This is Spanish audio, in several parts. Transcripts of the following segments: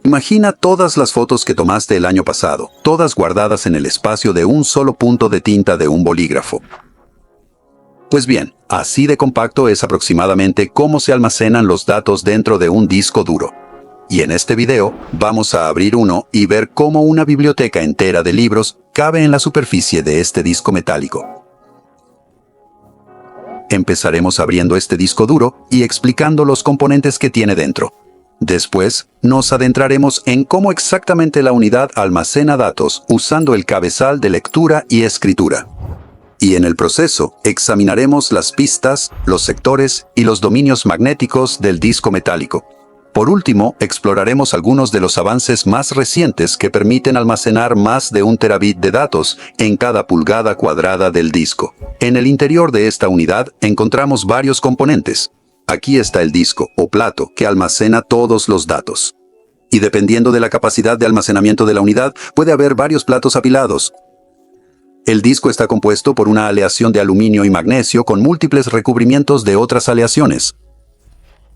Imagina todas las fotos que tomaste el año pasado, todas guardadas en el espacio de un solo punto de tinta de un bolígrafo. Pues bien, así de compacto es aproximadamente cómo se almacenan los datos dentro de un disco duro. Y en este video, vamos a abrir uno y ver cómo una biblioteca entera de libros cabe en la superficie de este disco metálico. Empezaremos abriendo este disco duro y explicando los componentes que tiene dentro. Después, nos adentraremos en cómo exactamente la unidad almacena datos usando el cabezal de lectura y escritura. Y en el proceso, examinaremos las pistas, los sectores y los dominios magnéticos del disco metálico. Por último, exploraremos algunos de los avances más recientes que permiten almacenar más de 1 terabit de datos en cada pulgada cuadrada del disco. En el interior de esta unidad encontramos varios componentes. Aquí está el disco o plato que almacena todos los datos. Y dependiendo de la capacidad de almacenamiento de la unidad, puede haber varios platos apilados. El disco está compuesto por una aleación de aluminio y magnesio con múltiples recubrimientos de otras aleaciones.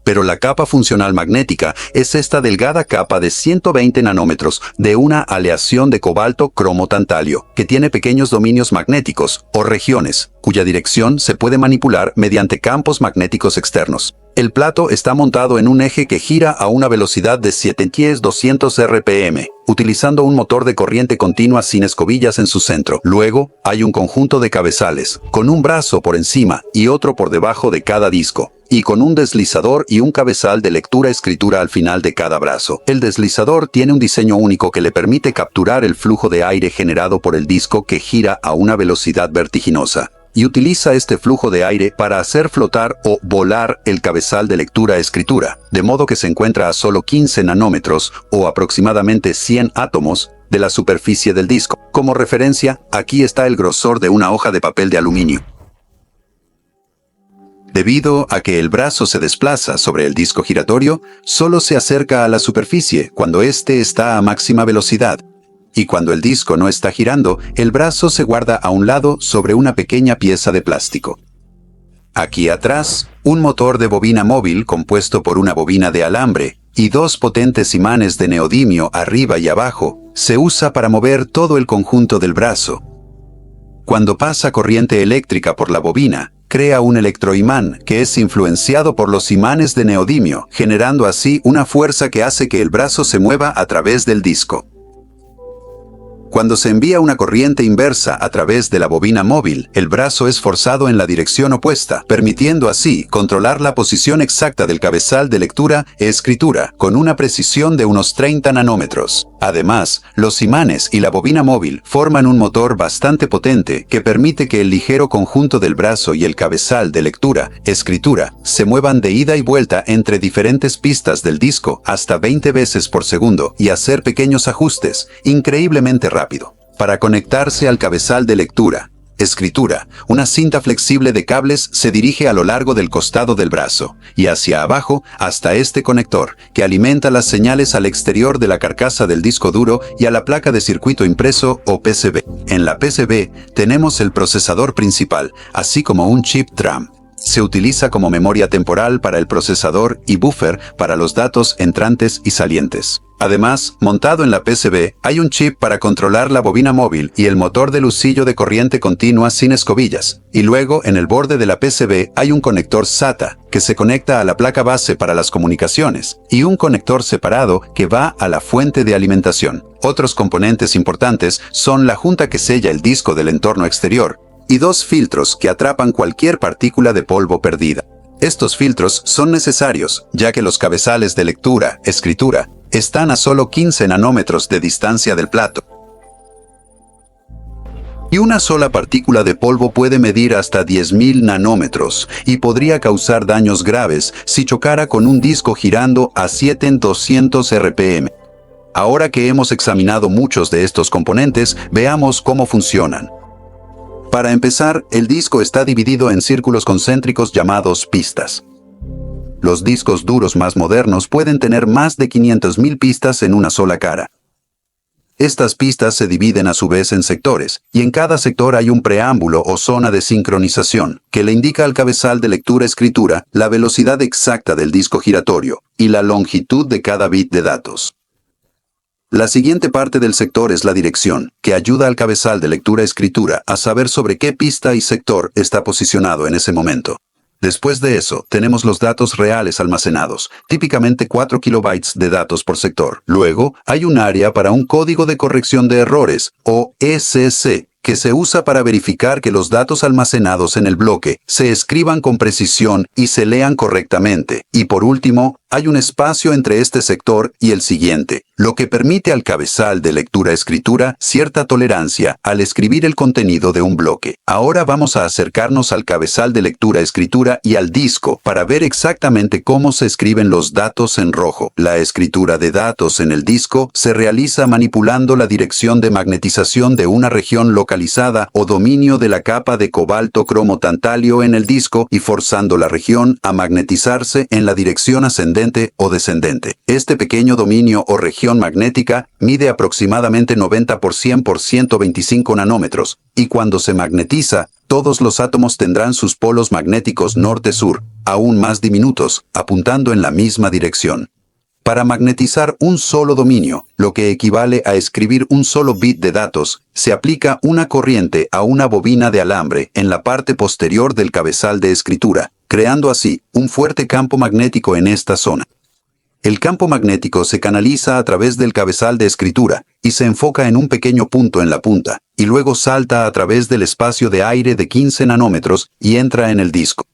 Pero la capa funcional magnética es esta delgada capa de 120 nanómetros de una aleación de cobalto cromo-tantalio, que tiene pequeños dominios magnéticos o regiones, cuya dirección se puede manipular mediante campos magnéticos externos. El plato está montado en un eje que gira a una velocidad de 7200 RPM, utilizando un motor de corriente continua sin escobillas en su centro. Luego, hay un conjunto de cabezales, con un brazo por encima y otro por debajo de cada disco, y con un deslizador y un cabezal de lectura-escritura al final de cada brazo. El deslizador tiene un diseño único que le permite capturar el flujo de aire generado por el disco que gira a una velocidad vertiginosa, y utiliza este flujo de aire para hacer flotar o volar el cabezal de lectura-escritura, de modo que se encuentra a solo 15 nanómetros o aproximadamente 100 átomos de la superficie del disco. Como referencia, aquí está el grosor de una hoja de papel de aluminio. Debido a que el brazo se desplaza sobre el disco giratorio, solo se acerca a la superficie cuando éste está a máxima velocidad. Y cuando el disco no está girando, el brazo se guarda a un lado sobre una pequeña pieza de plástico. Aquí atrás, un motor de bobina móvil compuesto por una bobina de alambre y 2 potentes imanes de neodimio arriba y abajo se usa para mover todo el conjunto del brazo. Cuando pasa corriente eléctrica por la bobina, crea un electroimán que es influenciado por los imanes de neodimio, generando así una fuerza que hace que el brazo se mueva a través del disco. Cuando se envía una corriente inversa a través de la bobina móvil, el brazo es forzado en la dirección opuesta, permitiendo así controlar la posición exacta del cabezal de lectura-escritura con una precisión de unos 30 nanómetros. Además, los imanes y la bobina móvil forman un motor bastante potente que permite que el ligero conjunto del brazo y el cabezal de lectura-escritura se muevan de ida y vuelta entre diferentes pistas del disco hasta 20 veces por segundo y hacer pequeños ajustes increíblemente rápido. Para conectarse al cabezal de lectura-escritura, una cinta flexible de cables se dirige a lo largo del costado del brazo y hacia abajo hasta este conector, que alimenta las señales al exterior de la carcasa del disco duro y a la placa de circuito impreso o PCB. En la PCB tenemos el procesador principal, así como un chip DRAM. Se utiliza como memoria temporal para el procesador y buffer para los datos entrantes y salientes. Además, montado en la PCB, hay un chip para controlar la bobina móvil y el motor de lucillo de corriente continua sin escobillas. Y luego, en el borde de la PCB, hay un conector SATA, que se conecta a la placa base para las comunicaciones, y un conector separado que va a la fuente de alimentación. Otros componentes importantes son la junta que sella el disco del entorno exterior, y 2 filtros que atrapan cualquier partícula de polvo perdida. Estos filtros son necesarios, ya que los cabezales de lectura-escritura están a solo 15 nanómetros de distancia del plato. Y una sola partícula de polvo puede medir hasta 10.000 nanómetros y podría causar daños graves si chocara con un disco girando a 7200 RPM. Ahora que hemos examinado muchos de estos componentes, veamos cómo funcionan. Para empezar, el disco está dividido en círculos concéntricos llamados pistas. Los discos duros más modernos pueden tener más de 500.000 pistas en una sola cara. Estas pistas se dividen a su vez en sectores, y en cada sector hay un preámbulo o zona de sincronización, que le indica al cabezal de lectura-escritura la velocidad exacta del disco giratorio y la longitud de cada bit de datos. La siguiente parte del sector es la dirección, que ayuda al cabezal de lectura-escritura a saber sobre qué pista y sector está posicionado en ese momento. Después de eso, tenemos los datos reales almacenados, típicamente 4 kilobytes de datos por sector. Luego, hay un área para un código de corrección de errores, o ECC, que se usa para verificar que los datos almacenados en el bloque se escriban con precisión y se lean correctamente. Y por último, hay un espacio entre este sector y el siguiente, lo que permite al cabezal de lectura-escritura cierta tolerancia al escribir el contenido de un bloque. Ahora vamos a acercarnos al cabezal de lectura-escritura y al disco para ver exactamente cómo se escriben los datos en rojo. La escritura de datos en el disco se realiza manipulando la dirección de magnetización de una región localizada o dominio de la capa de cobalto cromo-tantalio en el disco y forzando la región a magnetizarse en la dirección ascendente o descendente. Este pequeño dominio o región magnética mide aproximadamente 90 por 100 por 125 nanómetros, y cuando se magnetiza, todos los átomos tendrán sus polos magnéticos norte-sur, aún más diminutos, apuntando en la misma dirección. Para magnetizar un solo dominio, lo que equivale a escribir un solo bit de datos, se aplica una corriente a una bobina de alambre en la parte posterior del cabezal de escritura, creando así un fuerte campo magnético en esta zona. El campo magnético se canaliza a través del cabezal de escritura y se enfoca en un pequeño punto en la punta, y luego salta a través del espacio de aire de 15 nanómetros y entra en el disco.